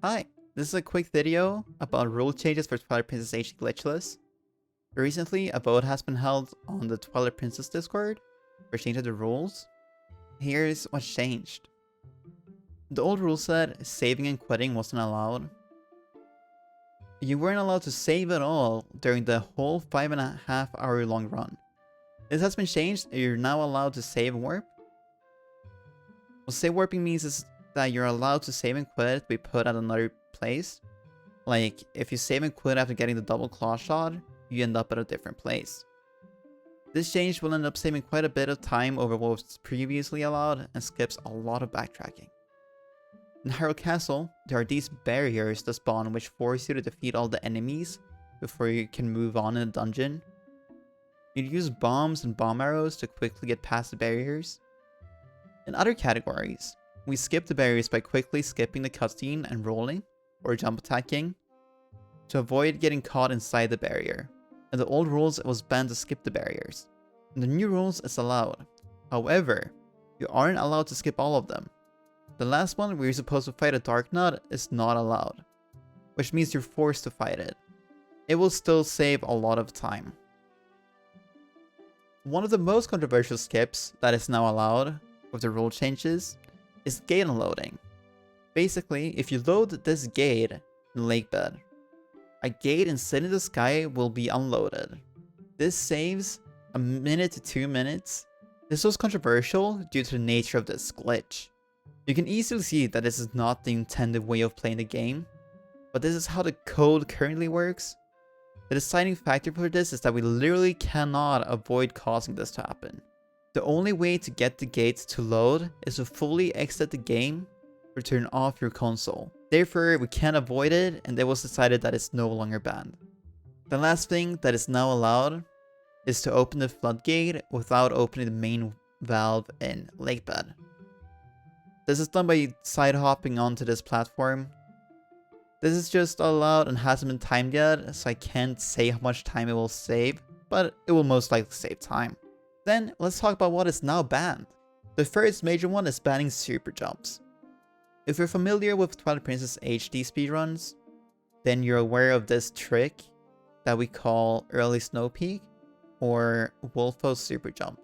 Hi, this is a quick video about rule changes for Twilight Princess HD Glitchless. Recently, a vote has been held on the Twilight Princess Discord for changing the rules. Here's what's changed. The old rule said saving and quitting wasn't allowed. You weren't allowed to save at all during the whole 5.5 hour long run. This has been changed, and you're now allowed to save and warp. What save warping means is that you're allowed to save and quit to be put at another place. Like, if you save and quit after getting the double claw shot, you end up at a different place. This change will end up saving quite a bit of time over what was previously allowed and skips a lot of backtracking. In Hyrule Castle, there are these barriers that spawn which force you to defeat all the enemies before you can move on in the dungeon. You'd use bombs and bomb arrows to quickly get past the barriers. In other categories, we skip the barriers by quickly skipping the cutscene and rolling, or jump attacking, to avoid getting caught inside the barrier. In the old rules, it was banned to skip the barriers. In the new rules, it's allowed. However, you aren't allowed to skip all of them. The last one, where you're supposed to fight a Darknut, is not allowed, which means you're forced to fight it. It will still save a lot of time. One of the most controversial skips that is now allowed with the rule changes is gate unloading. Basically, if you load this gate in Lakebed, a gate in City in the Sky will be unloaded. This saves 1 to 2 minutes. This was controversial due to the nature of this glitch. You can easily see that this is not the intended way of playing the game, but this is how the code currently works. The deciding factor for this is that we literally cannot avoid causing this to happen. The only way to get the gates to load is to fully exit the game or turn off your console. Therefore, we can't avoid it, and it was decided that it's no longer banned. The last thing that is now allowed is to open the floodgate without opening the main valve in Lakebed. This is done by side hopping onto this platform. This is just allowed and hasn't been timed yet, so I can't say how much time it will save, but it will most likely save time. Then, let's talk about what is now banned. The first major one is banning super jumps. If you're familiar with Twilight Princess HD speedruns, then you're aware of this trick that we call Early Snow Peak or Wolfo's Super Jump.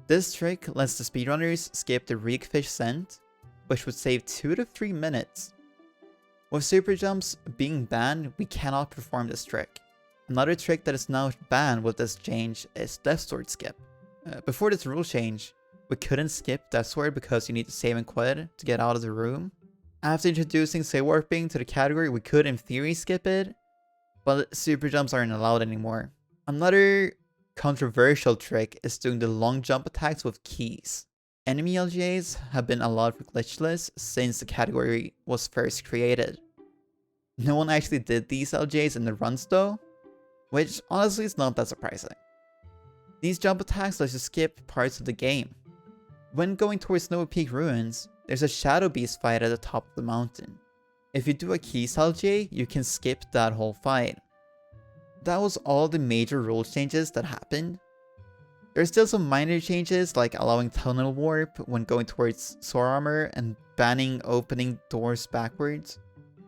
This trick lets the speedrunners skip the Reekfish scent, which would save 2 to 3 minutes. With super jumps being banned, we cannot perform this trick. Another trick that is now banned with this change is Death Sword skip. Before this rule change, we couldn't skip Death Sword because you need to save and quit to get out of the room. After introducing save warping to the category, we could in theory skip it, but super jumps aren't allowed anymore. Another controversial trick is doing the long jump attacks with keys. Enemy LGAs have been allowed for glitchless since the category was first created. No one actually did these LGAs in the runs though, which honestly is not that surprising. These jump attacks let you skip parts of the game. When going towards Snowy Peak Ruins, there's a Shadow Beast fight at the top of the mountain. If you do a Keys LGA, you can skip that whole fight. That was all the major rule changes that happened. There's still some minor changes like allowing tunnel warp when going towards Sword Armor and banning opening doors backwards.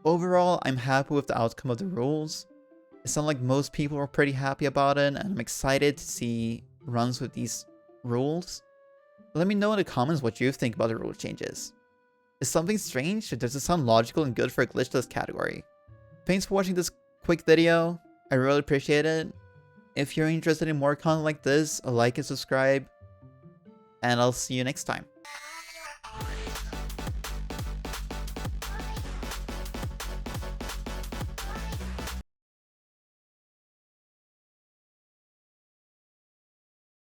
Overall, I'm happy with the outcome of the rules. It sounds like most people are pretty happy about it, and I'm excited to see runs with these rules. Let me know in the comments what you think about the rule changes. Is something strange, or does it sound logical and good for a glitchless category? Thanks for watching this quick video. I really appreciate it. If you're interested in more content like this, like and subscribe, and I'll see you next time.